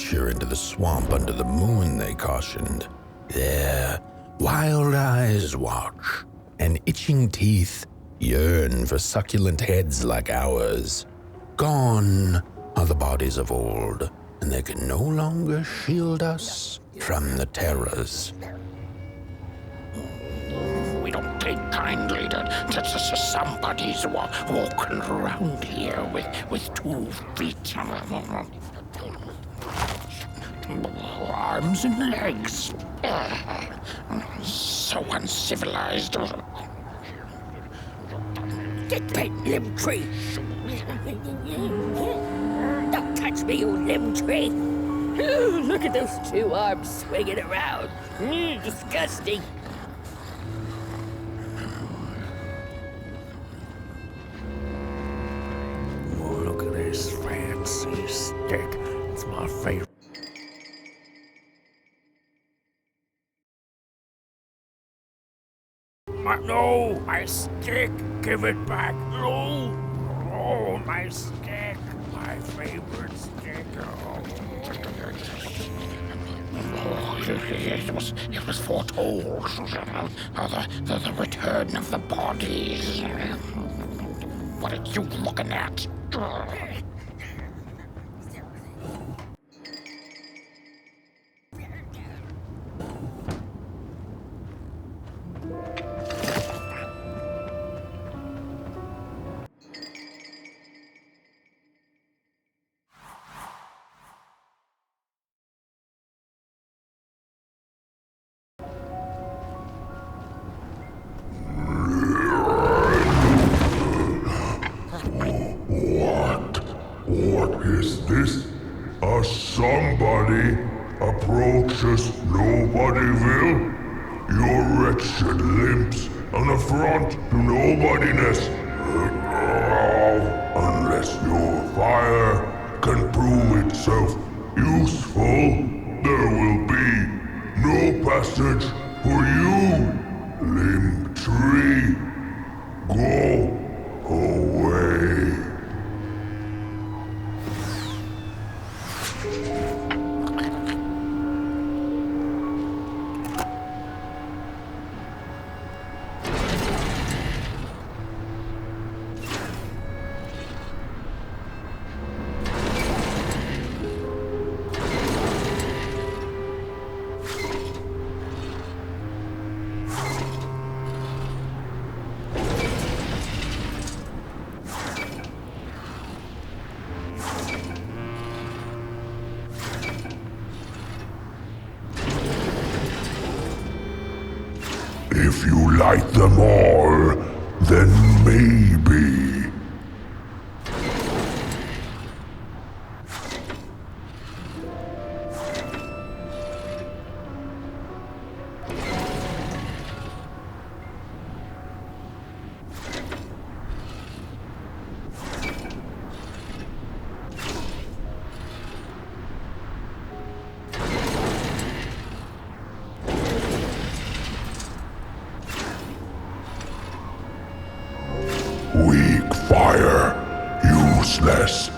venture into the swamp under the moon, they cautioned. There, wild eyes watch, and itching teeth yearn for succulent heads like ours. Gone are the bodies of old, and they can no longer shield us from the terrors. We don't take kindly to somebody's walking around here with 2 feet, arms and legs. So uncivilized. Get that limb tree! Don't touch me, you limb tree! Ooh, look at those 2 arms swinging around. Disgusting. Oh, look at this fancy stick. It's my favorite. No, my stick! Give it back! No! Oh, my stick! My favorite stick! Oh, it was foretold. The return of the bodies. What are you looking at? What is this? Somebody approaches nobody will? Your wretched limbs, an affront to nobodiness. Unless your fire can prove itself useful, there will be no passage for you, limb tree. Go away. If you light them all, then maybe. Weak fire, useless.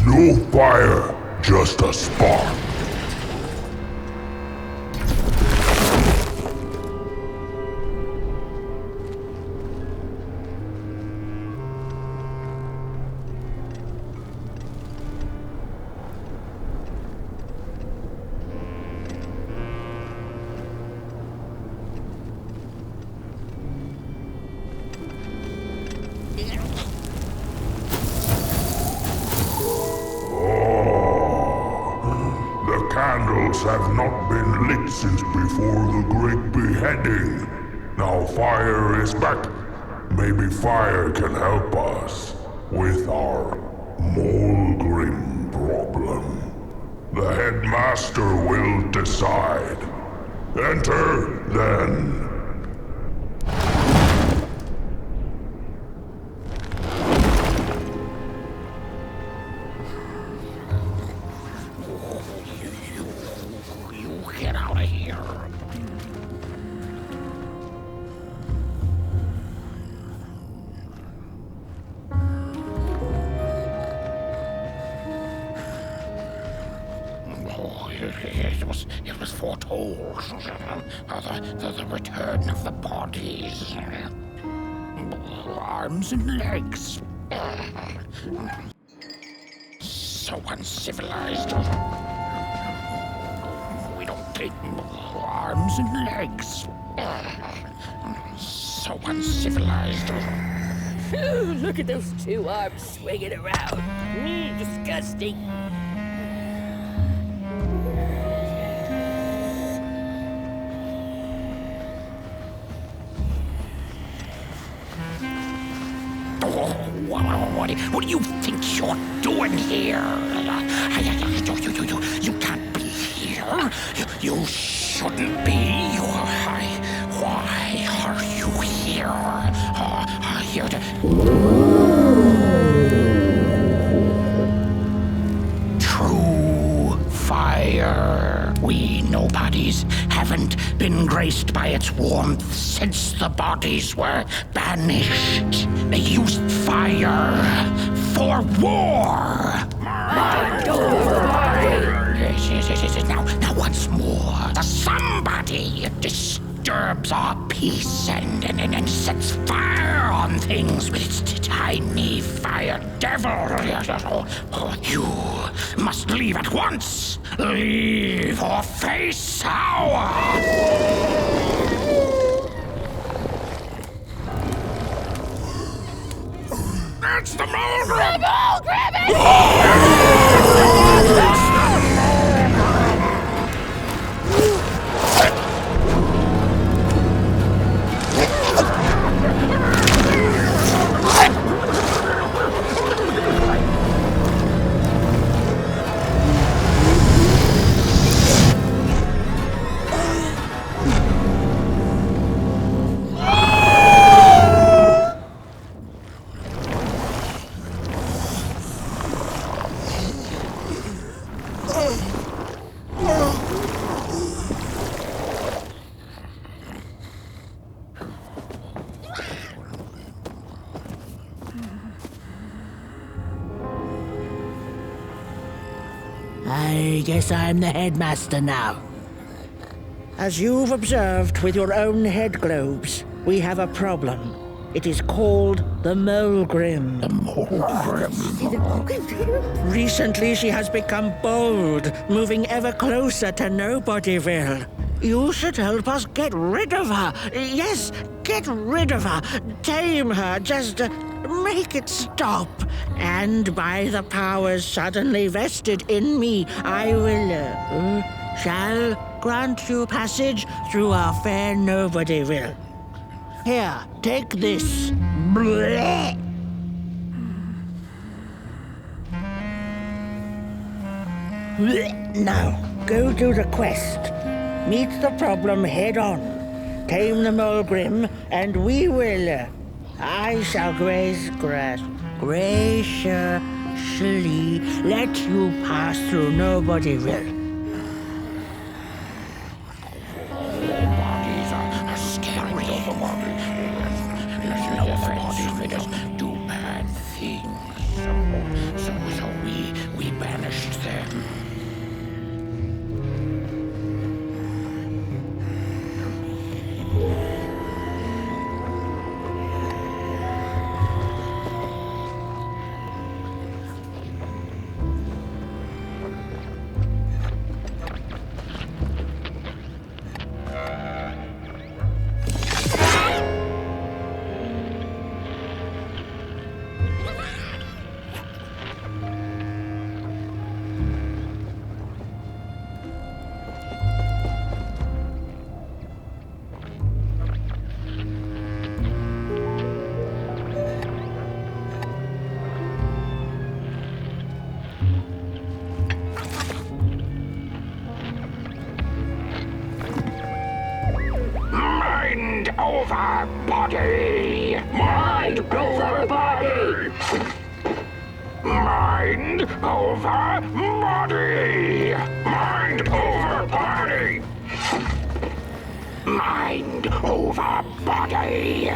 No fire, just a spark. Candles have not been lit since before the great beheading. Now fire is back. Maybe fire can help us with our Molgrim problem. The headmaster will decide. Enter, then. You get out of here. It was foretold. The return of the bodies. Arms and legs. So uncivilized. We don't take arms and legs. So uncivilized. Phew, look at those two arms swinging around. Disgusting. What do you think you're doing here? You can't be here. You shouldn't be. Why are you here? Here to... True fire. We nobodies haven't been graced by its warmth since the bodies were banished. They used fire for war. Yes. Now once more, the somebody disturbs our peace and sets fire on things with its tiny fire devil. You must leave at once. Leave or face our... That's the Molgrim! I guess I'm the headmaster now. As you've observed with your own head globes, we have a problem. It is called the Molgrim. The Molgrim? Recently she has become bold, moving ever closer to Nobodyville. You should help us get rid of her. Yes, get rid of her. Tame her, just make it stop. And by the powers suddenly vested in me, I will, shall grant you passage through our fair Nobodyville. Here, take this. Blech. Now, go do the quest. Meet the problem head on. Tame the Molgrim, and we will... I shall graciously let you pass through Nobodyville. Bodies are scary. Bodies do bad things. So we banished them. over body. Mind over body. Mind over body. Mind over body. Mind over body.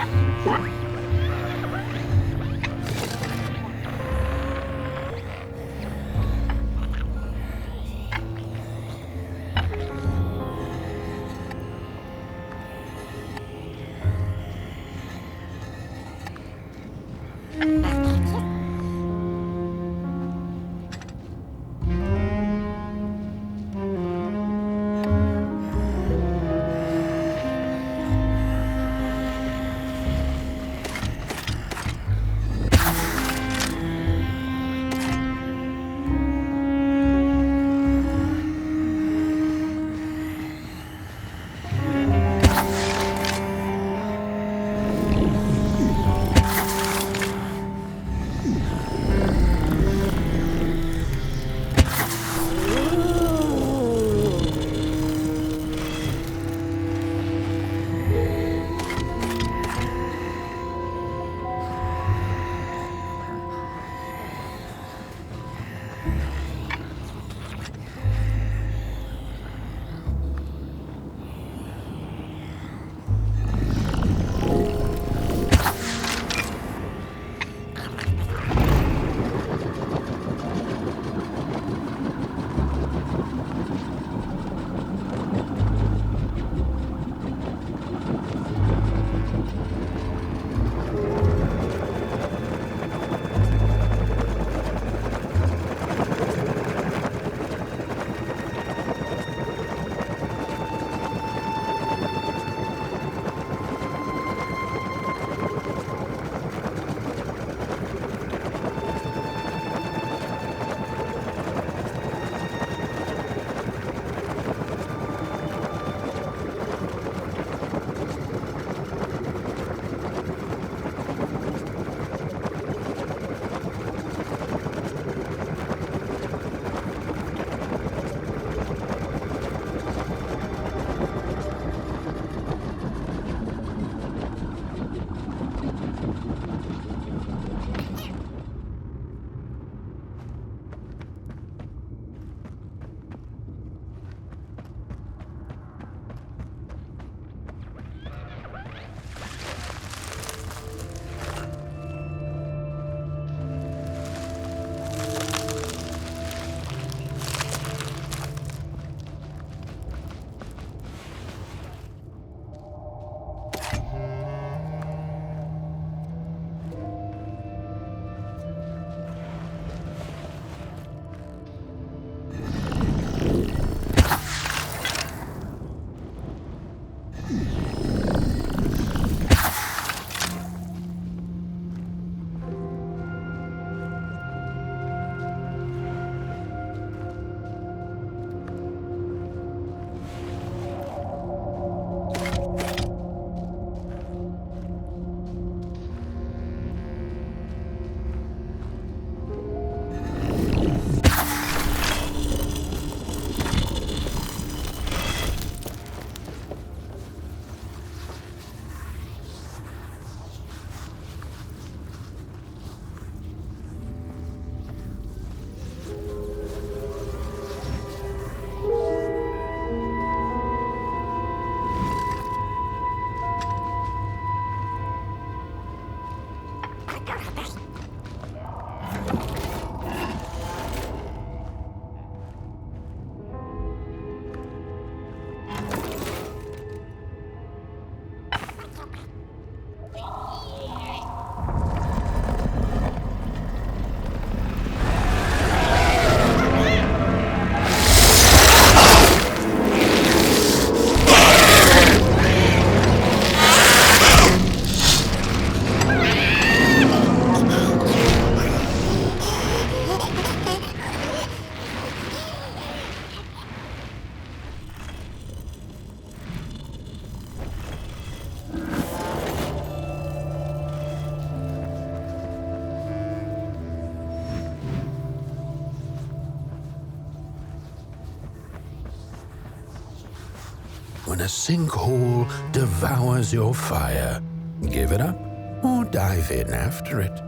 when a sinkhole devours your fire. Give it up or dive in after it.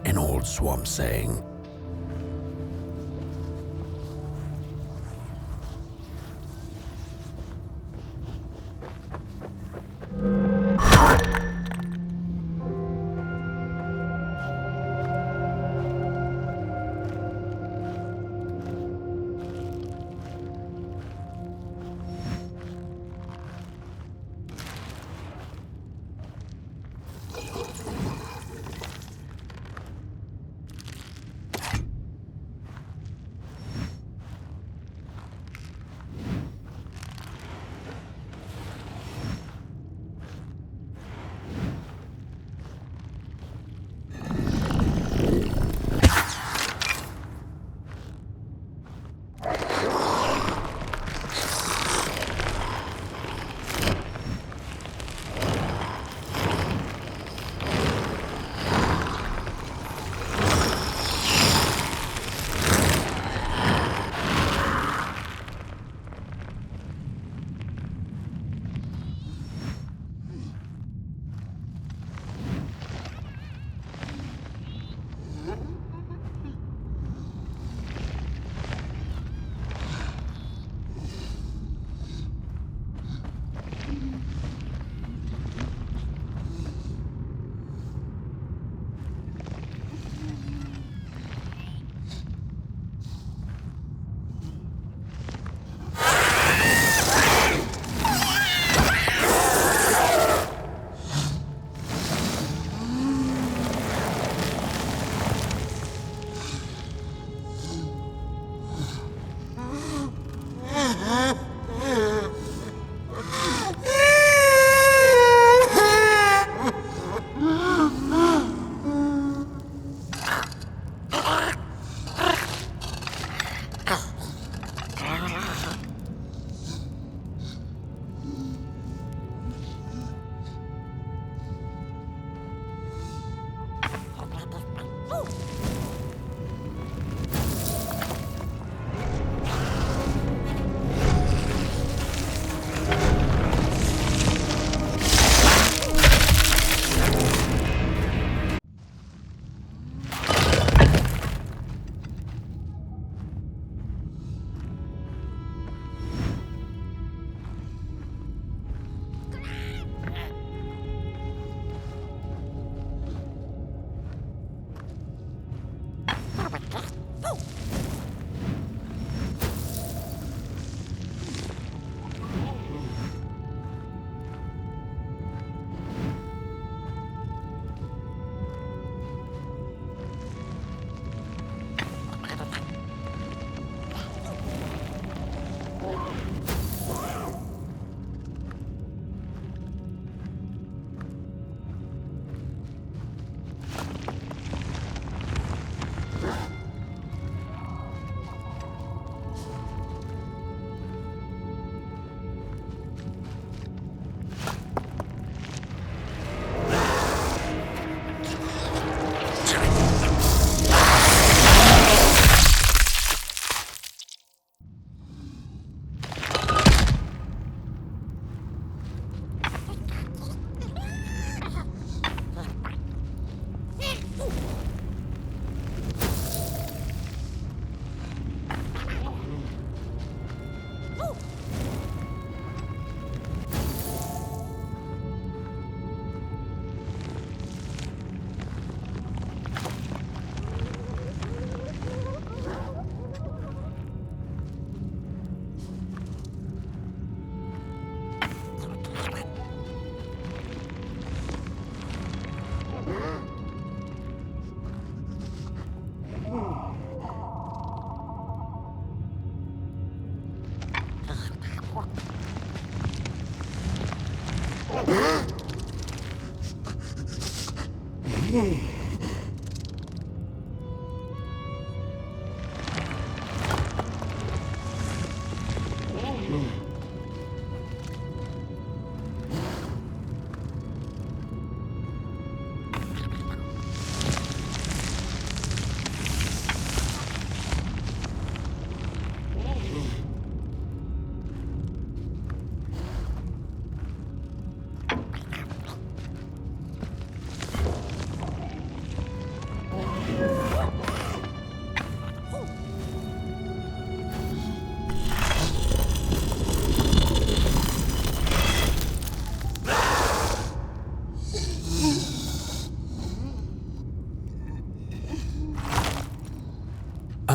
An old swamp saying.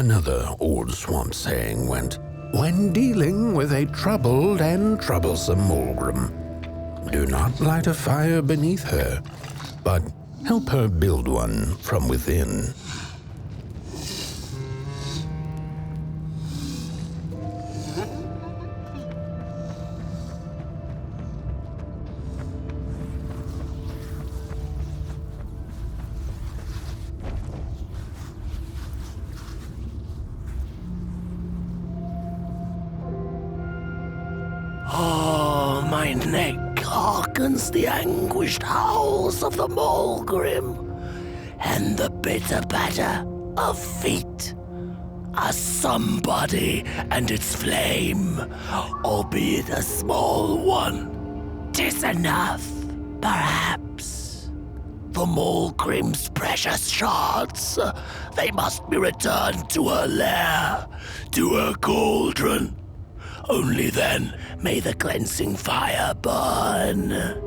Another old swamp saying went, when dealing with a troubled and troublesome Molgrim, do not light a fire beneath her, but help her build one from within. Oh, my neck hearkens the anguished howls of the Molgrim, and the bitter patter of feet. A somebody and its flame, albeit a small one. 'Tis enough, perhaps. The Molgrim's precious shards, they must be returned to her lair, to her cauldron. Only then may the cleansing fire burn.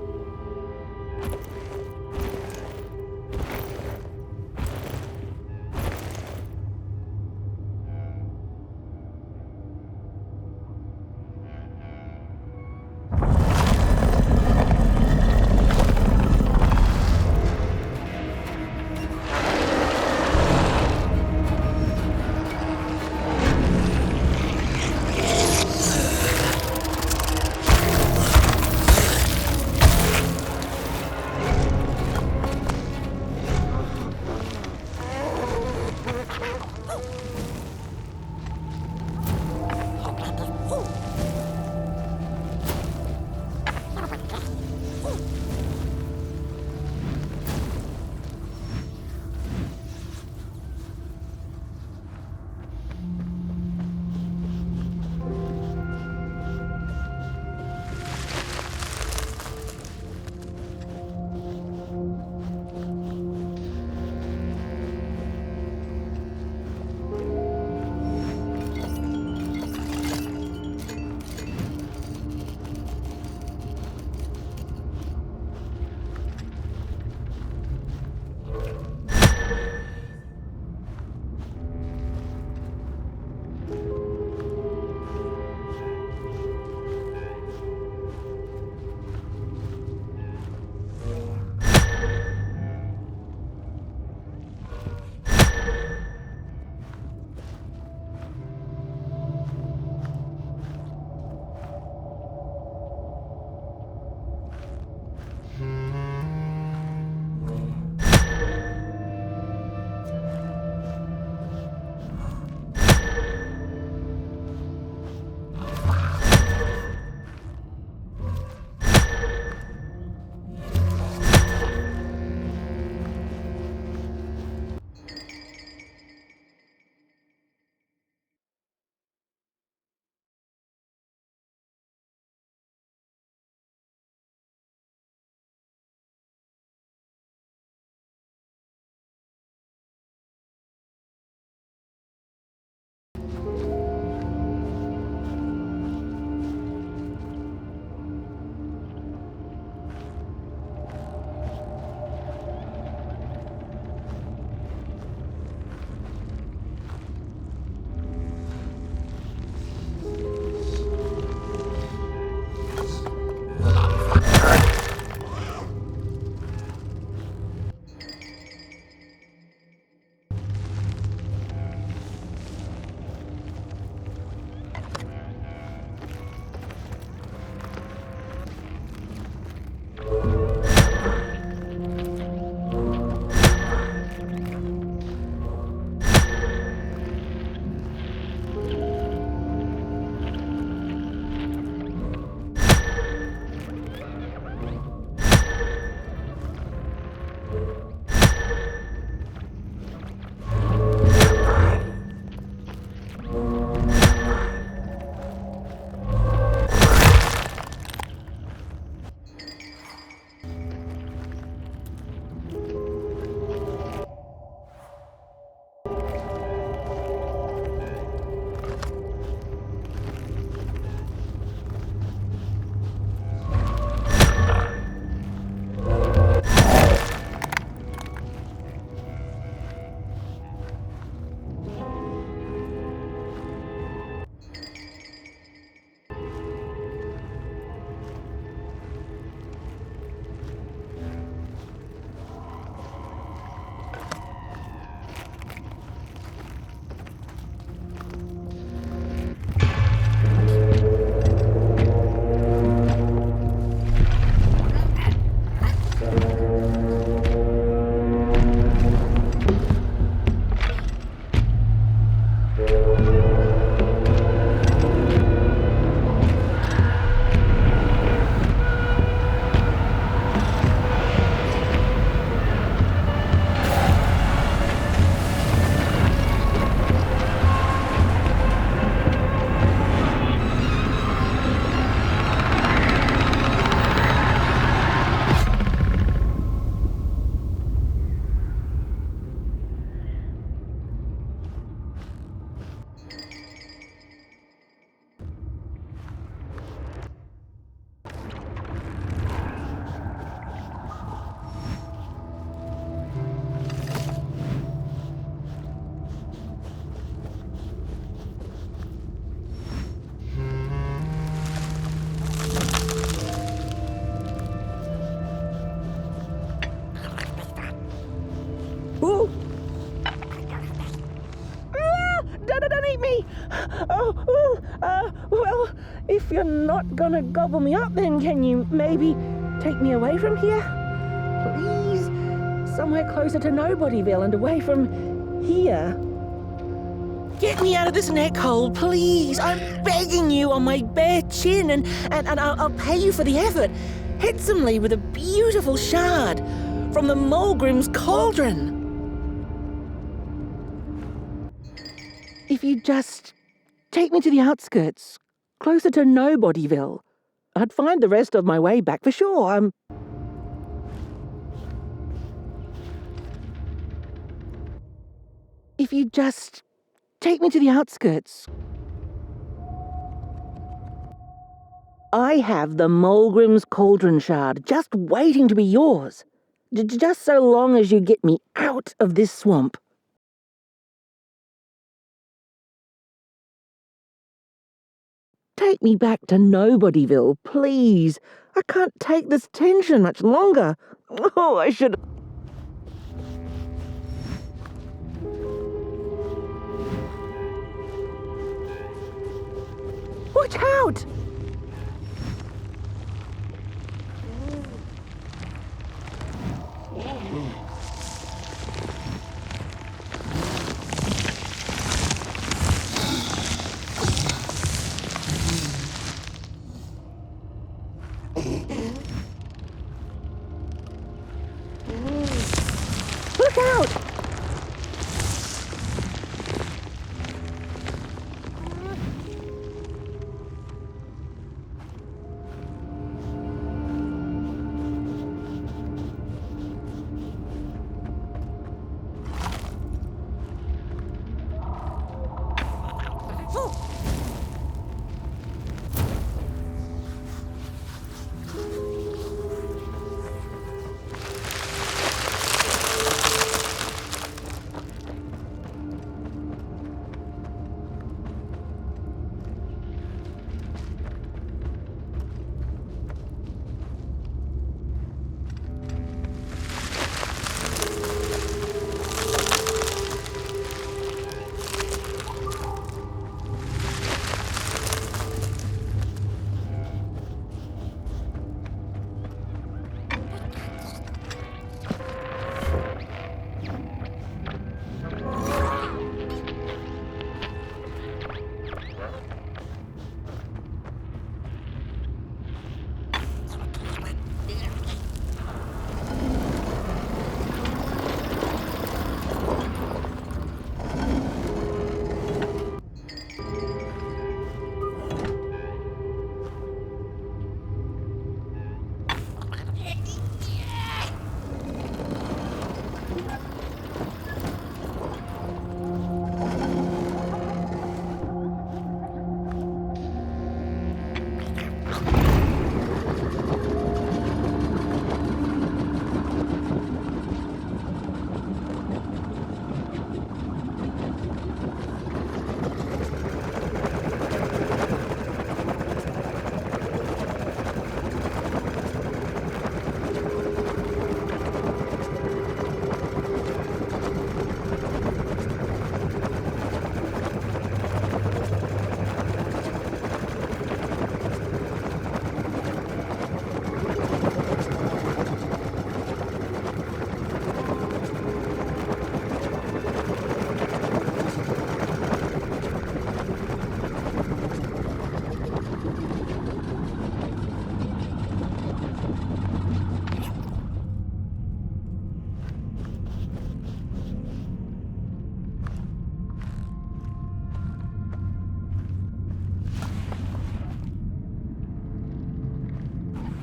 not gonna gobble me up then, can you maybe take me away from here? Please? Somewhere closer to Nobodyville and away from here. Get me out of this neck hole, please. I'm begging you on my bare chin, and I'll pay you for the effort. Handsomely with a beautiful shard from the Molgrim's cauldron. If you just take me to the outskirts, closer to Nobodyville, I'd find the rest of my way back for sure. If you just take me to the outskirts. I have the Molgrim's cauldron shard just waiting to be yours. Just so long as you get me out of this swamp. Take me back to Nobodyville, please. I can't take this tension much longer. Oh, I should... Watch out! Look out!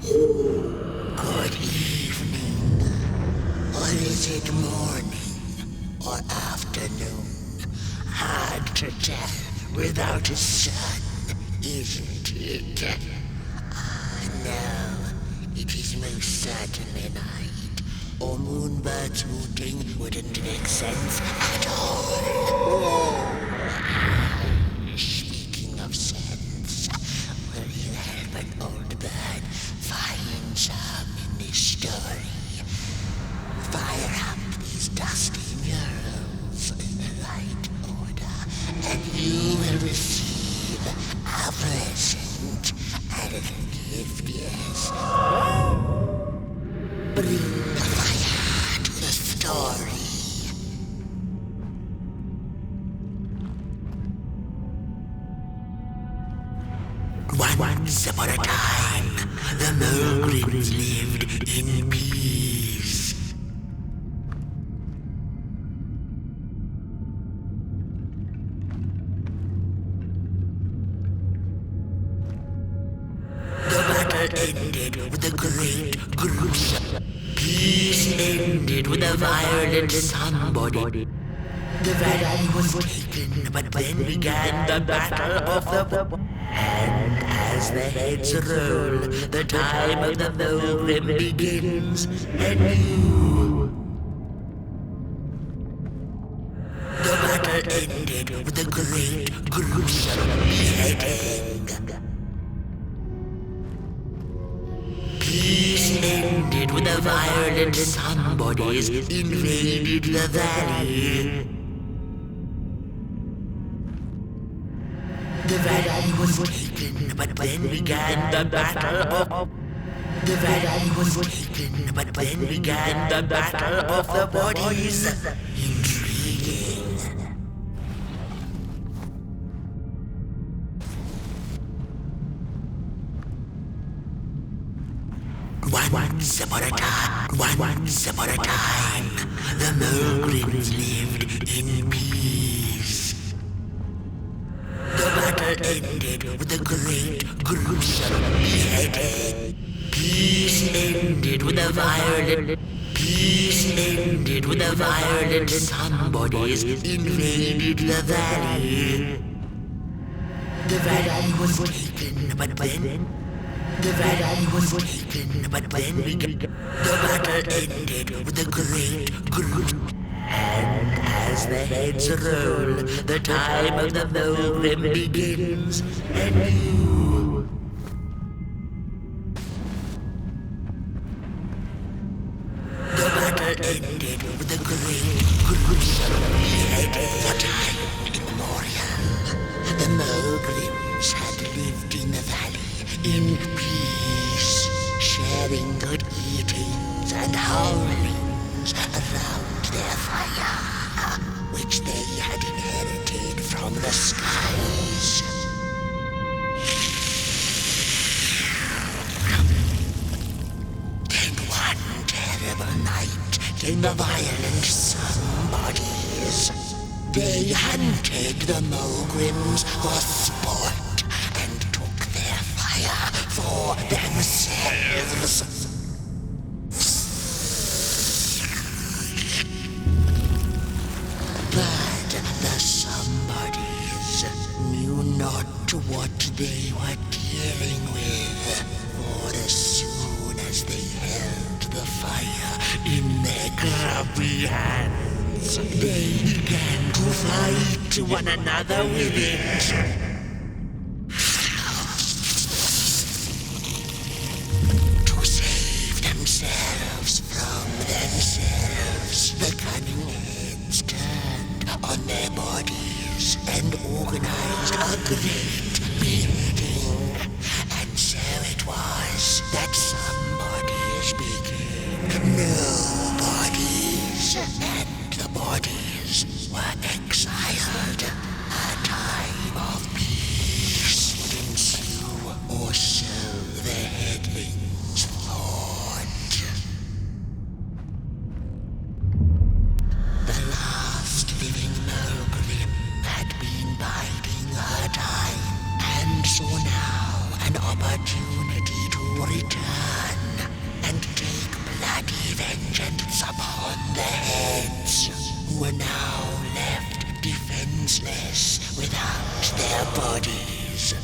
Good evening. Or is it morning or afternoon? Hard to tell without a sun, isn't it? No, it is most certainly night. Or moonbirds hooting wouldn't make sense at all. Speaking of sense, will you help an old bird find some in this story? Fire up these dusty murals in the right order, and you will receive a present bring fire to the story. Once upon a time, the Molgrims lived in peace. The battle ended with a great gruesome. Peace ended with a violent somebody. The valley was taken, but then began the battle of the... And as the heads roll, the time of the Molgrim begins anew. The battle ended with a great gruesome beheading. Peace ended with the violent somebodies invaded the valley. The valley was taken, but then began the battle of... The valley was taken, but then began the battle of the bodies. Intriguing. Once upon a time, the Molgrims lived in peace. The battle ended with a great gruesome beheading. Peace ended with a violent... Peace ended with a violent somebodies invaded the valley. The valley was taken, but then... The valley was taken, but then the battle ended with a great gruesome... And as the heads roll, the time of the Molgrim begins anew. The battle ended with a great gruesome beheading. For time immemorial, the Molgrims had lived in the valley in peace, sharing good eatings and howlings around their fire, which they had inherited from the skies. Then one terrible night came the violent somebodies. They hunted the Molgrims for sport and took their fire for themselves. But the somebodies knew not what they were dealing with, for as soon as they held the fire in their grubby hands, they began to fight one another with it. To save themselves from themselves, the cunning heads turned on their bodies and organized a great meeting. And so it was that somebodies became nobodies, and the bodies were exiled. A time of peace would ensue, or so the headlings thought. The last living Molgrim had been biding her time, and saw now an opportunity to return and take bloody vengeance upon the heads, who were now left defenseless without their bodies.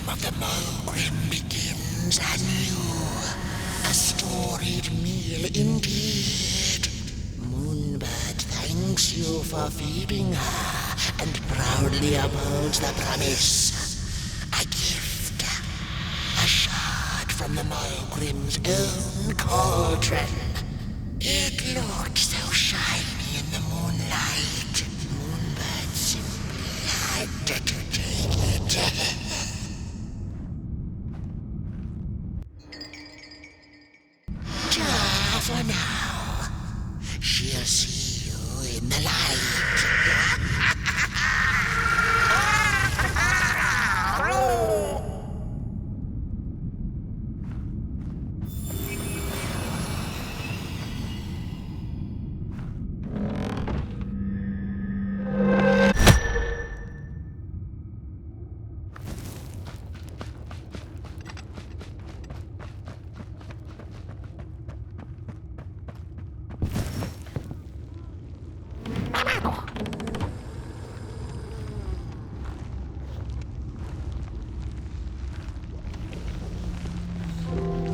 Of the Molgrim begins anew, a storied meal indeed. Moonbird thanks you for feeding her, and proudly upholds the promise. A gift, a shard from the Molgrim's own cauldron. It looked so shiny in the moonlight. Moonbird For now, she'll see you in the light.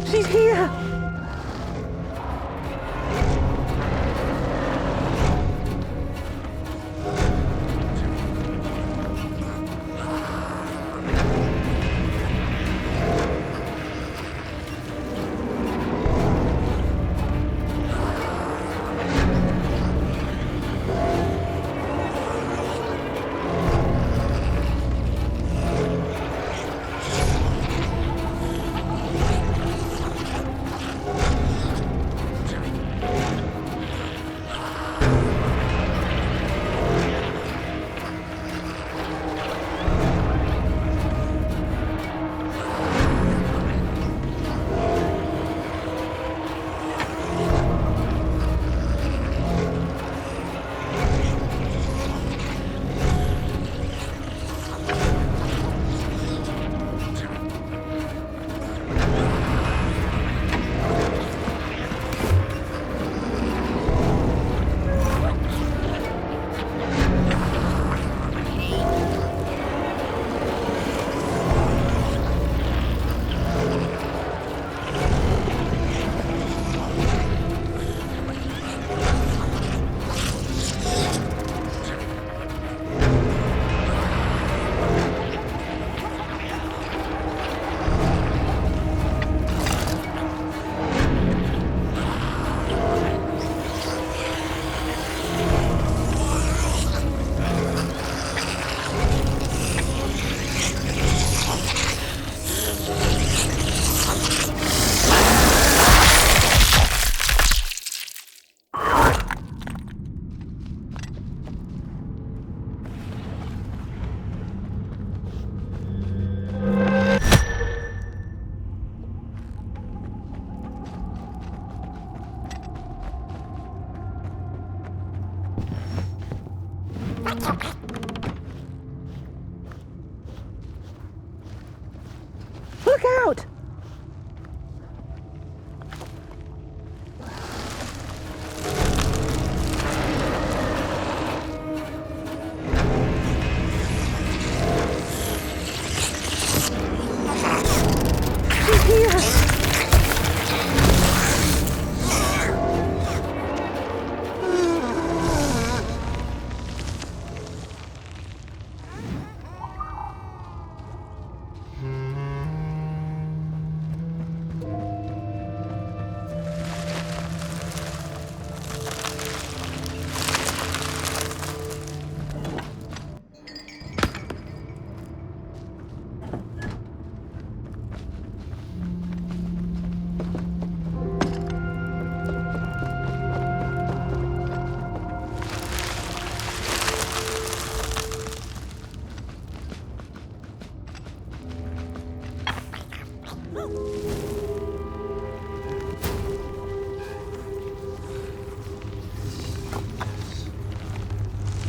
She's here! Look out! She's here!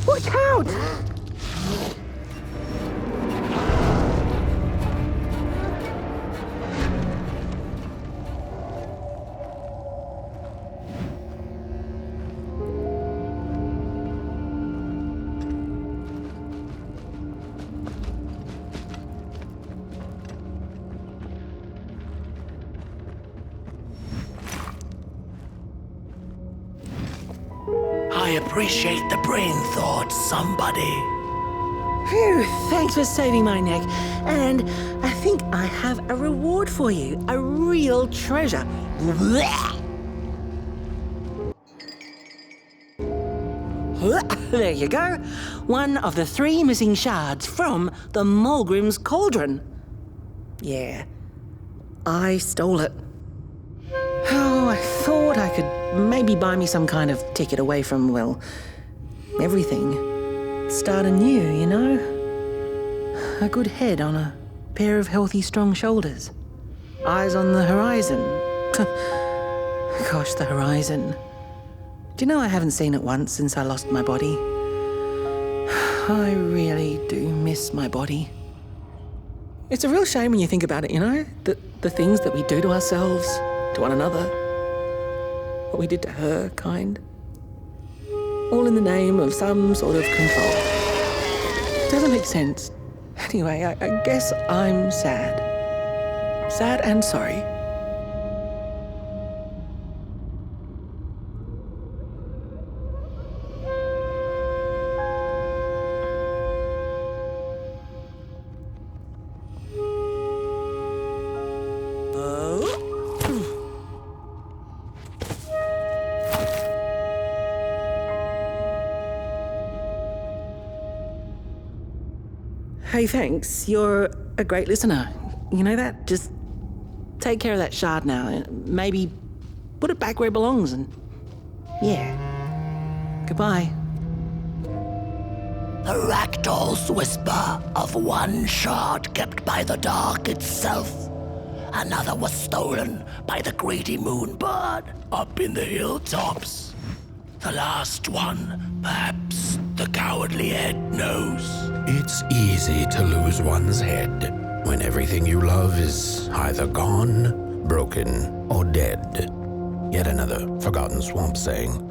Watch out! I appreciate the brain thought, somebody. Phew, thanks for saving my neck. And I think I have a reward for you. A real treasure. There you go. One of the 3 missing shards from the Molgrim's cauldron. Yeah, I stole it. Oh, I thought I could maybe buy me some kind of ticket away from, well, everything. Start anew, you know? A good head on a pair of healthy, strong shoulders. Eyes on the horizon. Gosh, the horizon. Do you know I haven't seen it once since I lost my body? I really do miss my body. It's a real shame when you think about it, you know? The things that we do to ourselves, to one another. What we did to her, kind. All in the name of some sort of control. It doesn't make sense. Anyway, I guess I'm sad. Sad and sorry. Hey, thanks. You're a great listener. You know that? Just take care of that shard now. Maybe put it back where it belongs and... yeah. Goodbye. The ragdoll's whisper of one shard kept by the dark itself. Another was stolen by the greedy moonbird up in the hilltops. The last one, perhaps the cowardly head knows. It's easy to lose one's head when everything you love is either gone, broken, or dead. Yet another forgotten swamp saying.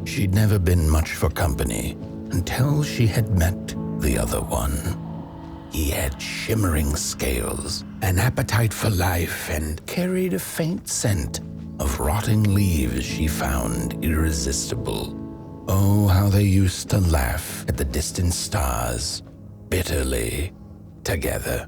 She'd never been much for company until she had met the other one. He had shimmering scales, an appetite for life, and carried a faint scent of rotting leaves she found irresistible. Oh, how they used to laugh at the distant stars, bitterly, together.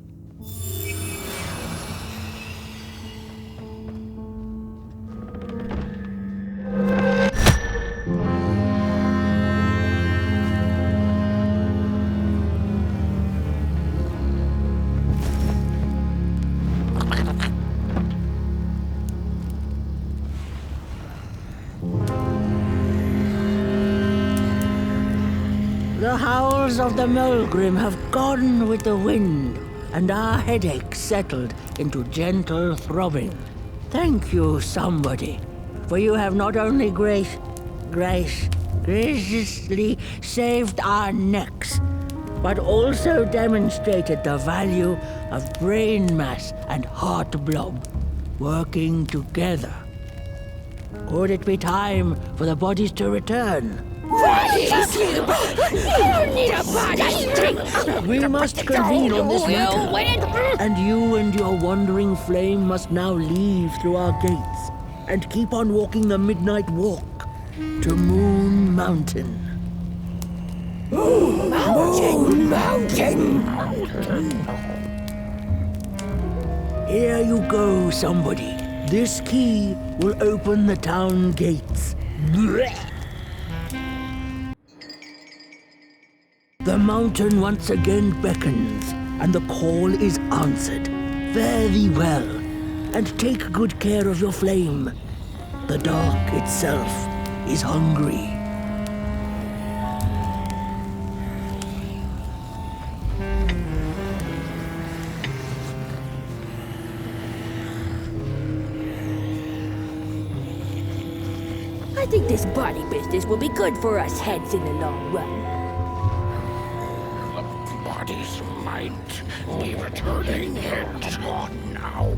The howls of the Molgrim have gone with the wind, and our headaches settled into gentle throbbing. Thank you, somebody. for you have not only graciously saved our necks, but also demonstrated the value of brain mass and heart blob working together. Could it be time for the bodies to return? Bodies! You don't need a body! We must convene on this matter, and you and your wandering flame must now leave through our gates and keep on walking the midnight walk to Moon Mountain. Moon Mountain! Here you go, somebody. This key will open the town gates. The mountain once again beckons, and the call is answered. Fare thee well, and take good care of your flame. The dark itself is hungry. I think this body business will be good for us heads in the long run. Bodies might be returning heads on now.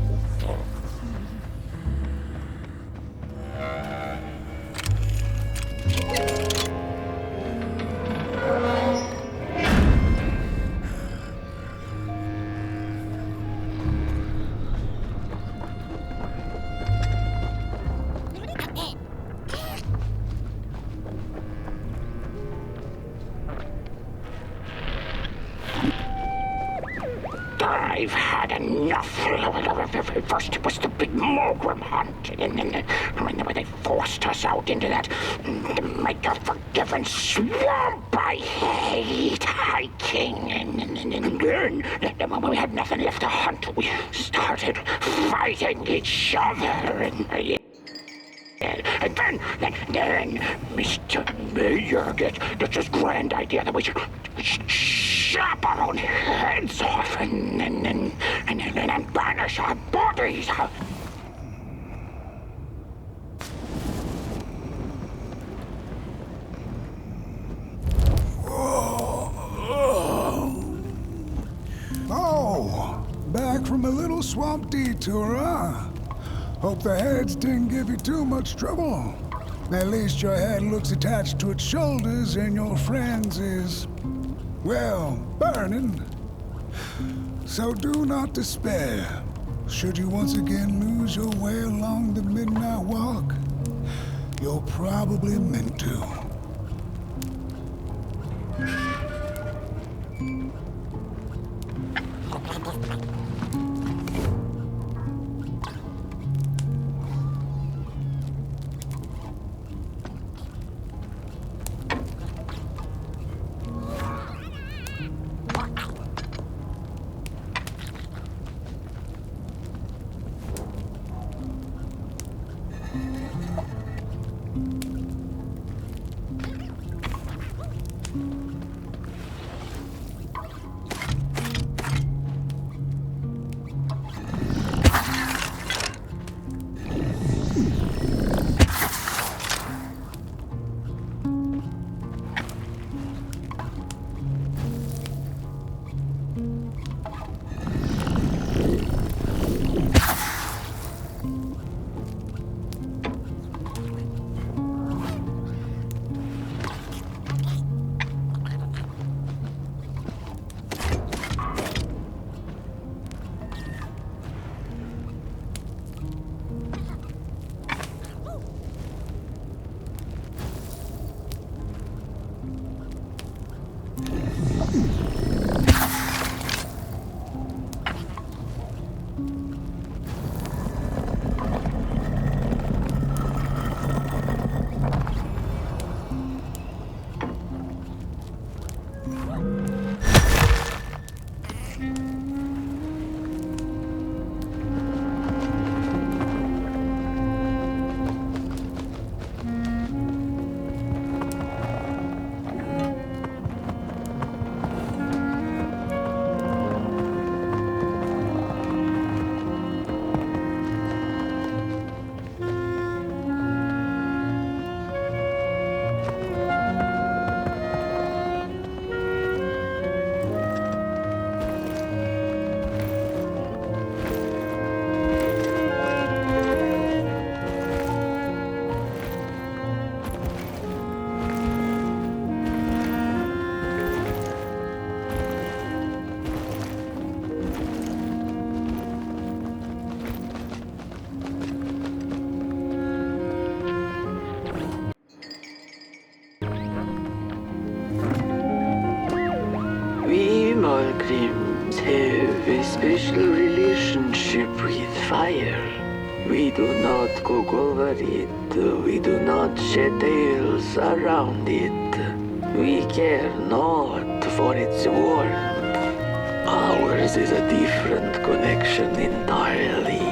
I've had enough. First it was the big Molgrim hunt, and then they forced us out into that make-a-forgiven swamp. I hate hiking, and then when we had nothing left to hunt, we started fighting each other, and then Mr. Mayor gets this grand idea that we should chop our own heads off and banish our bodies. Oh, back from a little swamp detour, huh? Hope the heads didn't give you too much trouble. At least your head looks attached to its shoulders and your friend's is, well, burning. So do not despair. Should you once again lose your way along the midnight walk, you're probably meant to. Molgrims have a special relationship with fire. We do not cook over it. We do not shed tales around it. We care not for its warmth. Ours is a different connection entirely.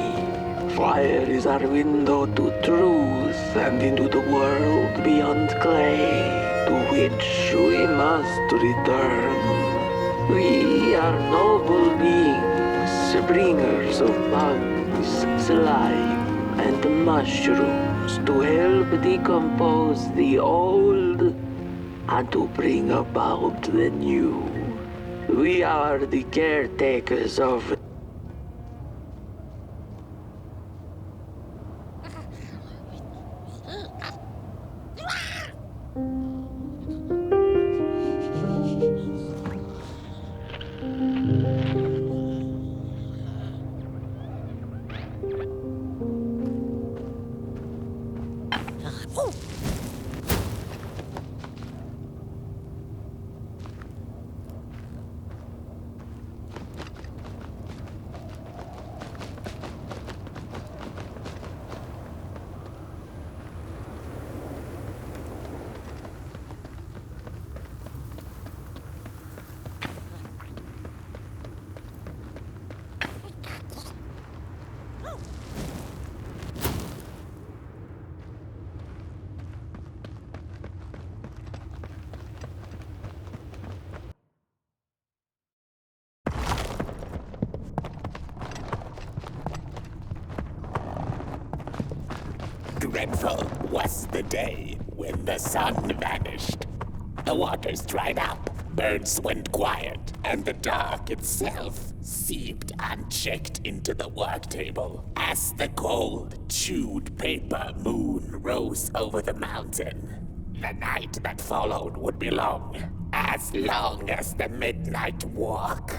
Fire is our window to truth and into the world beyond clay, to which we must return. We are noble beings, bringers of bugs, slime, and mushrooms to help decompose the old and to bring about the new. We are the caretakers of Dreadful was the day when the sun vanished. The waters dried up, birds went quiet, and the dark itself seeped unchecked into the work table as the cold, chewed paper moon rose over the mountain. The night that followed would be long as the midnight walk.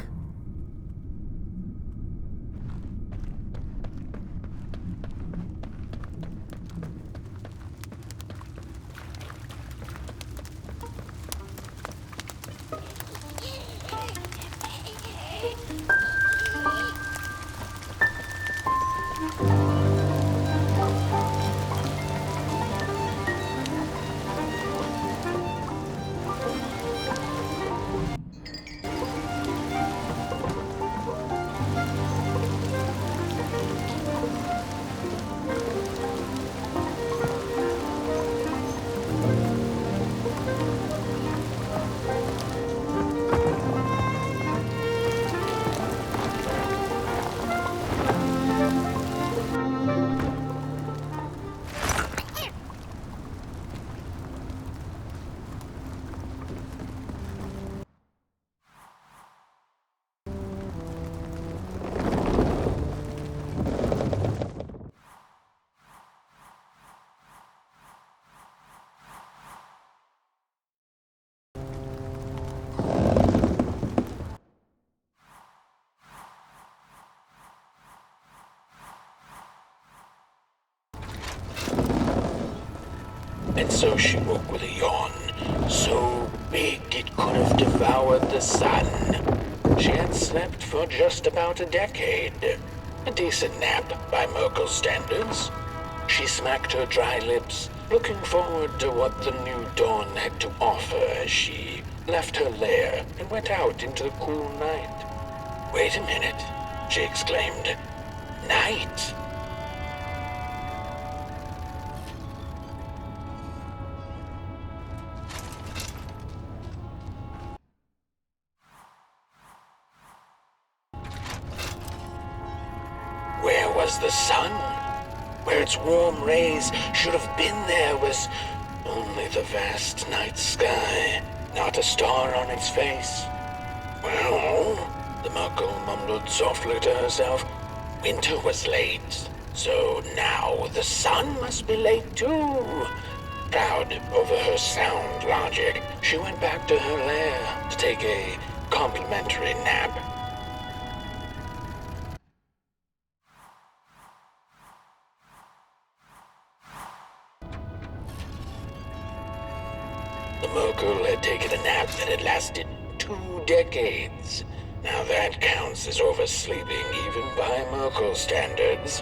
And so she woke with a yawn, so big it could have devoured the sun. She had slept for just about a decade. A decent nap by Merkel's standards. She smacked her dry lips, looking forward to what the new dawn had to offer as she left her lair and went out into the cool night. Wait a minute, she exclaimed. Night? Where was the sun? Where its warm rays should have been there was only the vast night sky, not a star on its face. Well, the Merkel mumbled softly to herself, winter was late, so now the sun must be late too. Proud over her sound logic, she went back to her lair to take a complimentary nap. The Merkel had taken a nap that had lasted 2 2 decades. Now that counts as oversleeping even by Merkel standards.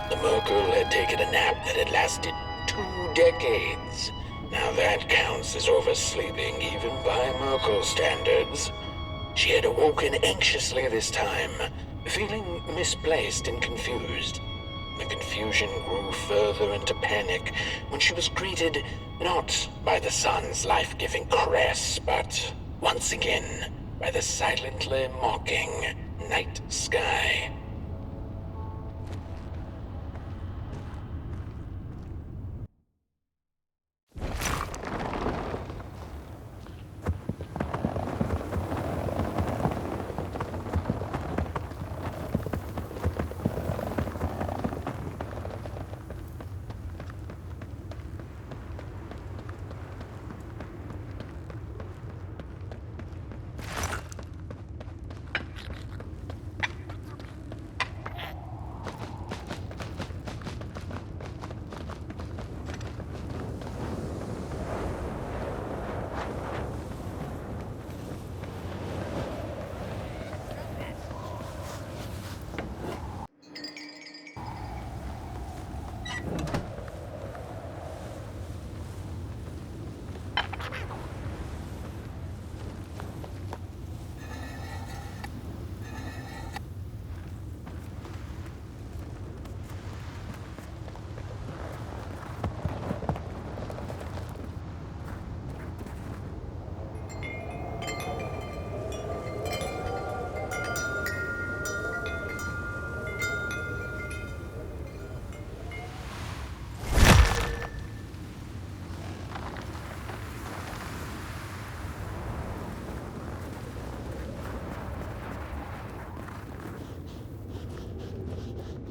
The Merkel had taken a nap that had lasted 2 decades. Now that counts as oversleeping even by Merkel standards. She had awoken anxiously this time, feeling misplaced and confused. The confusion grew further into panic when she was greeted not by the sun's life-giving caress, but once again by the silently mocking night sky.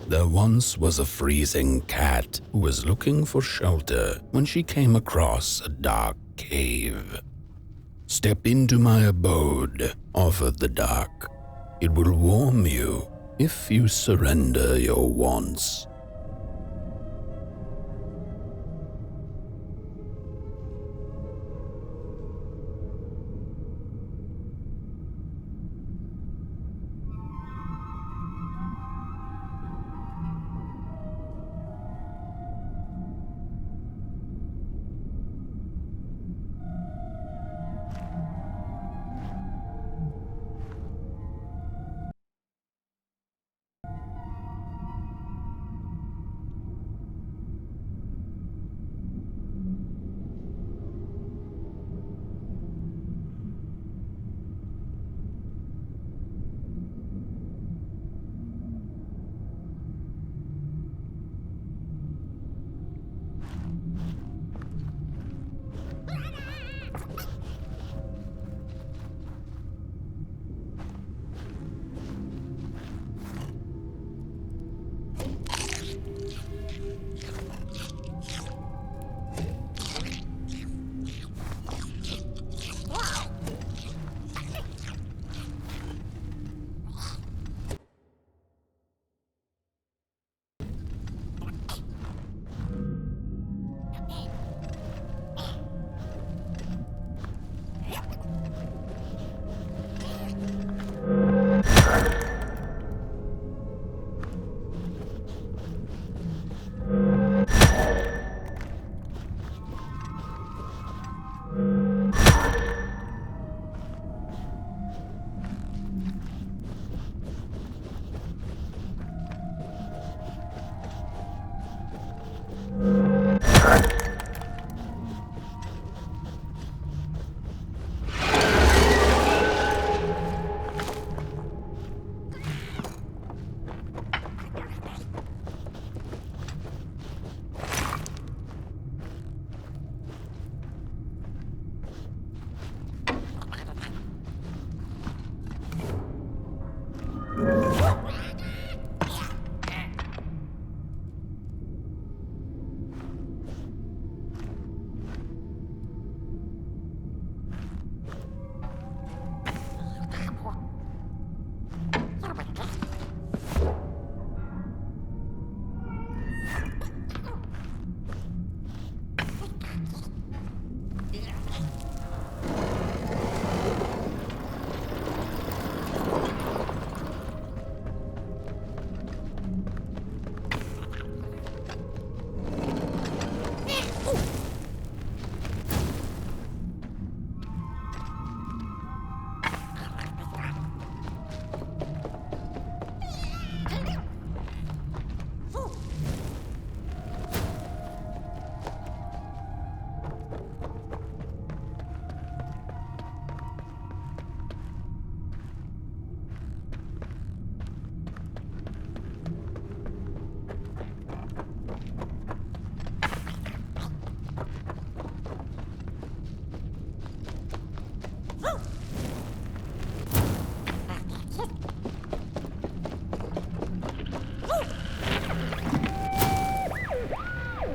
There once was a freezing cat who was looking for shelter when she came across a dark cave. "Step into my abode," offered the dark. "It will warm you if you surrender your wants."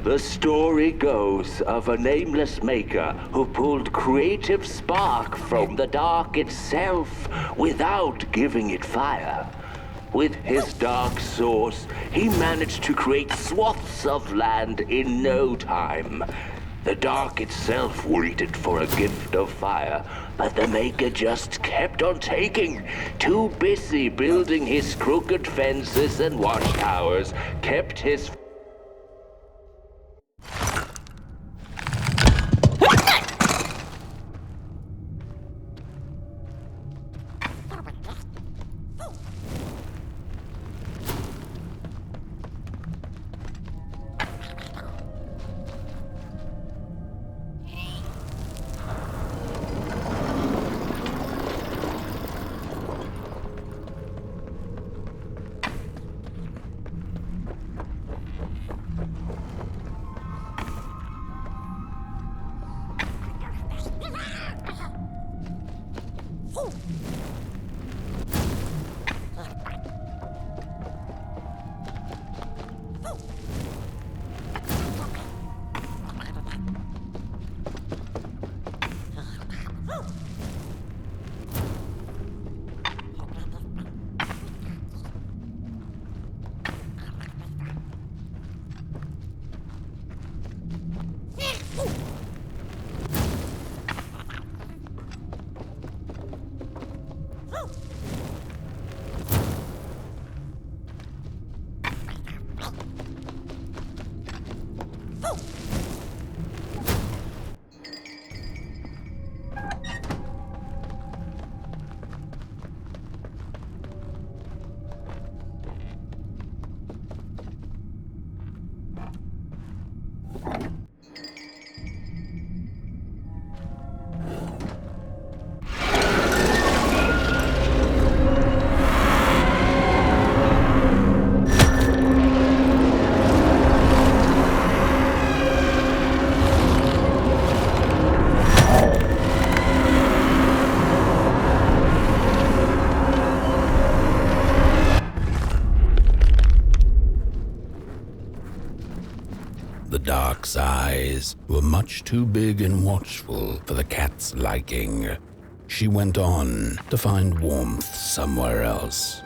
The story goes of a nameless maker who pulled creative spark from the dark itself without giving it fire. With his dark source, he managed to create swaths of land in no time. The dark itself waited for a gift of fire, but the maker just kept on taking. Too busy building his crooked fences and watchtowers, kept his The dark's eyes were much too big and watchful for the cat's liking. She went on to find warmth somewhere else.